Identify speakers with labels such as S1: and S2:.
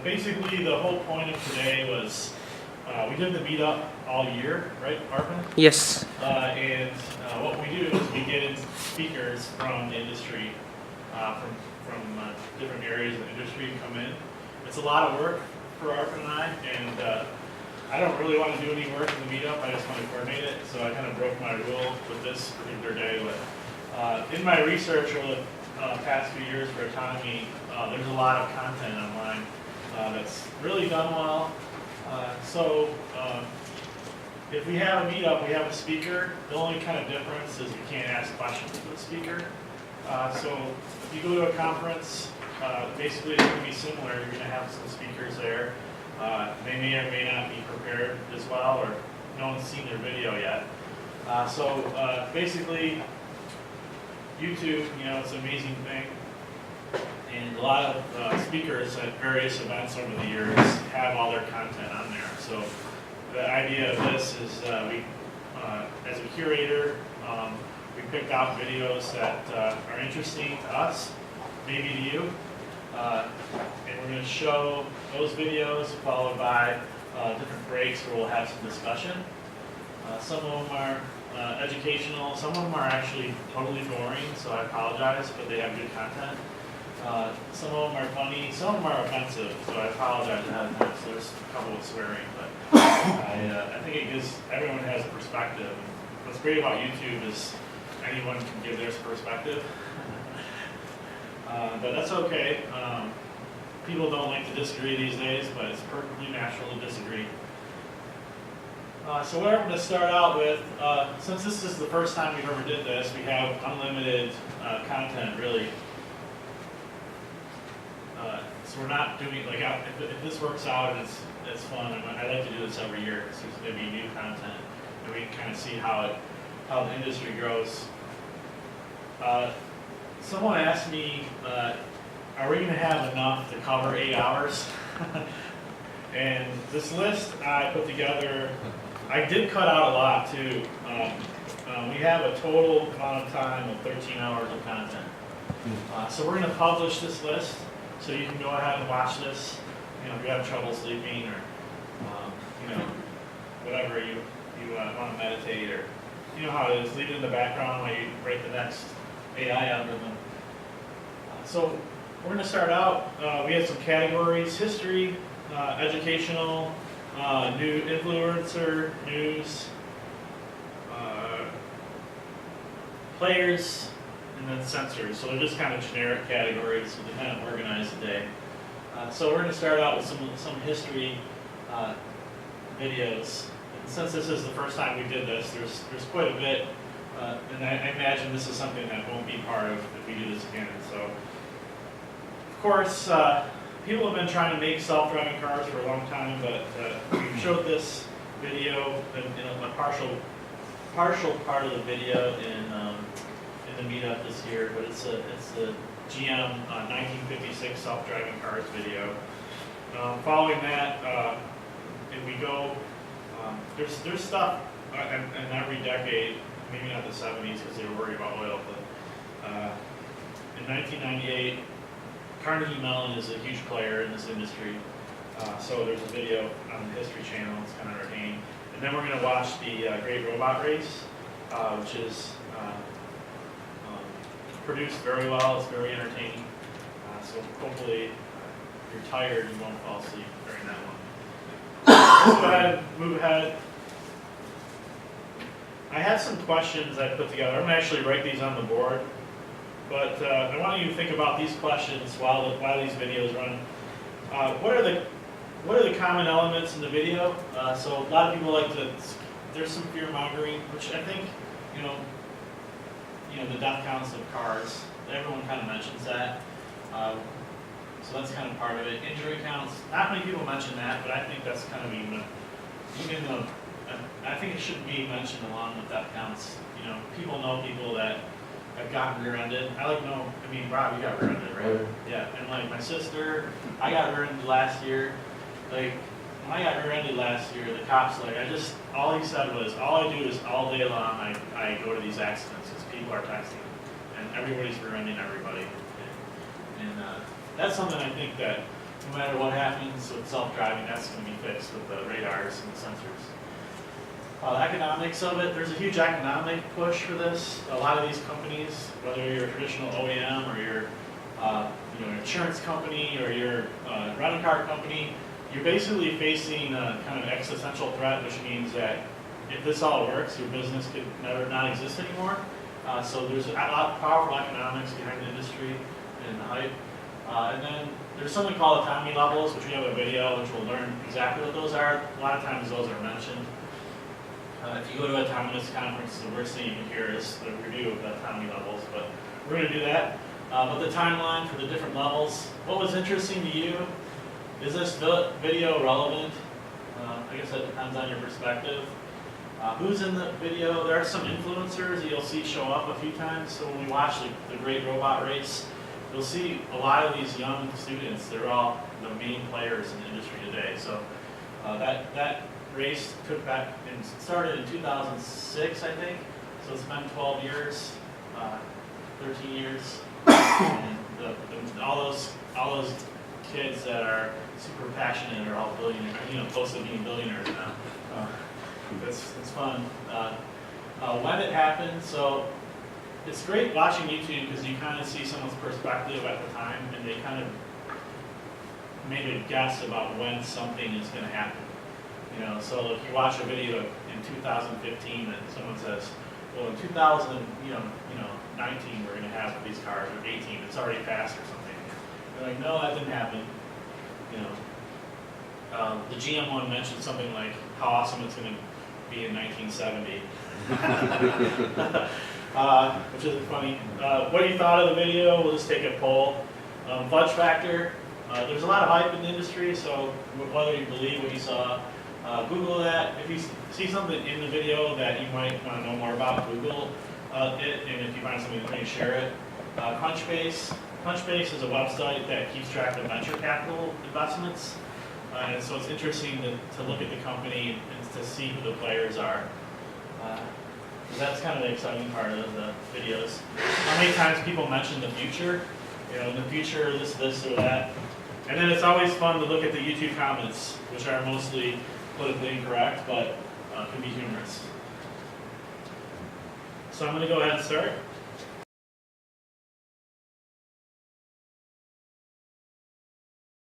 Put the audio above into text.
S1: basically the whole point of today was we did the meetup all year, right, Arvin?
S2: Yes.
S1: And what we do is we get in speakers from the industry, from different areas of the industry come in. It's a lot of work for Arvin and I don't really want to do any work in the meetup. I just want to coordinate it. So I kind of broke my rule with this particular day. But in my research over the past few years for autonomy, there's a lot of content online that's really done well. If we have a meetup, we have a speaker. The only kind of difference is you can't ask questions of the speaker. So if you go to a conference, basically it's going to be similar. You're going to have some speakers there. They may or may not be prepared as well, or no one's seen their video yet. Basically, YouTube, it's an amazing thing. And a lot of speakers at various events over the years have all their content on there. So the idea of this is as a curator, we picked out videos that are interesting to us, maybe to you. And we're going to show those videos followed by different breaks where we'll have some discussion. Some of them are educational, some of them are actually totally boring, so I apologize, but they have good content. Some of them are funny, some of them are offensive, so I apologize ahead of time. So there's a couple of swearing, but I think it gives everyone has a perspective. And what's great about YouTube is anyone can give their perspective. But that's okay. People don't like to disagree these days, but it's perfectly natural to disagree. So what I'm going to start out with, since this is the first time we've ever did this, we have unlimited content, really. So we're not doing, like, if this works out and it's fun, I like to do this every year, because there's going to be new content, and we can kind of see how the industry grows. Someone asked me, are we going to have enough to cover 8 hours? And this list I put together, I did cut out a lot too. We have a total amount of time of 13 hours of content. So we're going to publish this list, so you can go ahead and watch this. If you have trouble sleeping or whatever you want to meditate, or you know how it is, leave it in the background while you write the next AI algorithm. So we're going to start out, we had some categories: history, educational, new influencer, news, players, and then sensors. So they're just kind of generic categories, so they kind of organize the day. So we're going to start out with some history videos. And since this is the first time we did this, there's quite a bit, and I imagine this is something that won't be part of if we do this again. So, of course, people have been trying to make self-driving cars for a long time, but we showed this video in a partial part of the video in the meetup this year, but it's the GM 1956 self-driving cars video. Following that, if we go, there's stuff in every decade, maybe not the 70s because they were worried about oil, but in 1998, Carnegie Mellon is a huge player in this industry. So there's a video on the History Channel. It's kind of entertaining. And then we're going to watch the Great Robot Race, which is produced very well. It's very entertaining. So hopefully, if you're tired, you won't fall asleep during that one. Let's go ahead and move ahead. I have some questions I put together. I'm going to actually write these on the board. But I want you to think about these questions while these videos run. What are the common elements in the video? So a lot of people like to. There's some fear mongering, which I think the death counts of cars. Everyone kind of mentions that. So that's kind of part of it. Injury counts. Not many people mention that, but I think that's kind of even though I think it should be mentioned along with death counts. People know people that have gotten rear-ended. Rob, you got rear-ended, right? Yeah, and like my sister, I got rear-ended last year. Like, when I got rear-ended last year, the cops, all he said was, all I do is all day long, I go to these accidents because people are texting, and everybody's rear-ending everybody. And that's something I think that no matter what happens with self-driving, that's going to be fixed with the radars and the sensors. The economics of it, there's a huge economic push for this. A lot of these companies, whether you're a traditional OEM or you're an insurance company or you're a rental car company, you're basically facing a kind of existential threat, which means that if this all works, your business could never not exist anymore. So there's a lot of powerful economics behind the industry and the hype. And then there's something called autonomy levels, which we have a video which we'll learn exactly what those are. A lot of times those are mentioned. If you go to an autonomous conference, the worst thing you can hear is the review of the autonomy levels, but we're going to do that. But the timeline for the different levels. What was interesting to you? Is this video relevant? I guess that depends on your perspective. Who's in the video? There are some influencers that you'll see show up a few times. So when we watch the Great Robot Race, you'll see a lot of these young students. They're all the main players in the industry today. So that race took back and started in 2006, I think. So it's been 12 years, 13 years, and all those kids that are super passionate are all billionaires, close to being billionaires now. It's fun. When it happened, so it's great watching YouTube because you kind of see someone's perspective at the time, and they kind of made a guess about when something is going to happen. So if you watch a video in 2015 and someone says, well, in 2019 we're going to have these cars, or 18, it's already passed or something. They're like, no, that didn't happen. The GM one mentioned something like how awesome it's going to be in 1970, which is funny. What you thought of the video? We'll just take a poll. Fudge factor. There's a lot of hype in the industry, so whether you believe what you saw, Google that. If you see something in the video that you might want to know more about, Google it, and if you find something funny, share it. Crunchbase. Crunchbase is a website that keeps track of venture capital investments, and so it's interesting to look at the company and to see who the players are. That's kind of the exciting part of the videos. How many times people mention the future? In the future, this or that. And then it's always fun to look at the YouTube comments, which are mostly politically incorrect, but can be humorous. So I'm going to go ahead and start.